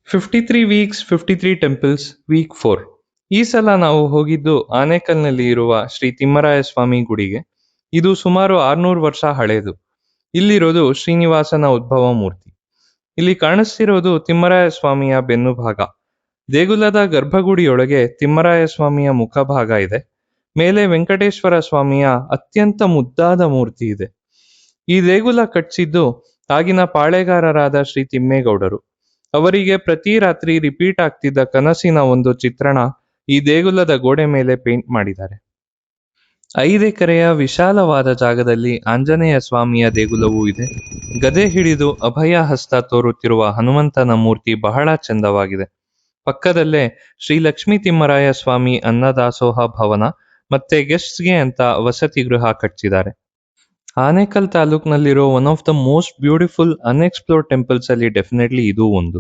53 weeks 53 temples weak 4. ಈ ಸಲ ನಾವು ಹೋಗಿದ್ದು ಆನೇಕಲ್ನಲ್ಲಿ ಇರುವ ಶ್ರೀ ತಿಮ್ಮರಾಯ ಸ್ವಾಮಿ ಗುಡಿಗೆ. ಇದು ಸುಮಾರು 600 ವರ್ಷ ಹಳೆಯದು. ಇಲ್ಲಿರೋದು ಶ್ರೀನಿವಾಸನ ಉದ್ಭವ ಮೂರ್ತಿ. ಇಲ್ಲಿ ಕಾಣಿಸ್ತಿರೋದು ತಿಮ್ಮರಾಯ ಸ್ವಾಮಿಯ ಬೆನ್ನು ಭಾಗ. ದೇಗುಲದ ಗರ್ಭಗುಡಿಯೊಳಗೆ ತಿಮ್ಮರಾಯ ಸ್ವಾಮಿಯ ಮುಖಭಾಗ ಇದೆ. ಮೇಲೆ ವೆಂಕಟೇಶ್ವರ ಸ್ವಾಮಿಯ ಅತ್ಯಂತ ಮುದ್ದಾದ ಮೂರ್ತಿ ಇದೆ. ಈ ದೇಗುಲ ಕಟ್ಟಿಸಿದ್ದು ಆಗಿನ ಪಾಳೆಗಾರರಾದ ಶ್ರೀ ತಿಮ್ಮೇಗೌಡರು. ಅವರಿಗೆ ಪ್ರತಿ ರಾತ್ರಿ ರಿಪೀಟ್ ಆಗ್ತಿದ್ದ ಕನಸಿನ ಒಂದು ಚಿತ್ರಣ ಈ ದೇಗುಲದ ಗೋಡೆ ಮೇಲೆ ಪೇಂಟ್ ಮಾಡಿದ್ದಾರೆ. 5 ಎಕರೆಯ ವಿಶಾಲವಾದ ಜಾಗದಲ್ಲಿ ಆಂಜನೇಯ ಸ್ವಾಮಿಯ ದೇಗುಲವೂ ಇದೆ. ಗದೆ ಹಿಡಿದು ಅಭಯ ಹಸ್ತ ತೋರುತ್ತಿರುವ ಹನುಮಂತನ ಮೂರ್ತಿ ಬಹಳ ಚಂದವಾಗಿದೆ. ಪಕ್ಕದಲ್ಲೇ ಶ್ರೀ ಲಕ್ಷ್ಮೀ ತಿಮ್ಮರಾಯ ಸ್ವಾಮಿ ಅನ್ನದಾಸೋಹ ಭವನ ಮತ್ತೆ ಗೆಸ್ಟ್ಸ್ಗೆ ಅಂತ ವಸತಿ ಗೃಹ ಕಟ್ಟಿಸಿದ್ದಾರೆ. ಆನೇಕಲ್ ತಾಲೂಕ್ನಲ್ಲಿರೋ one of the most beautiful unexplored temples ಅಲ್ಲಿ ಡೆಫಿನೆಟ್ಲಿ ಇದೂ ಒಂದು.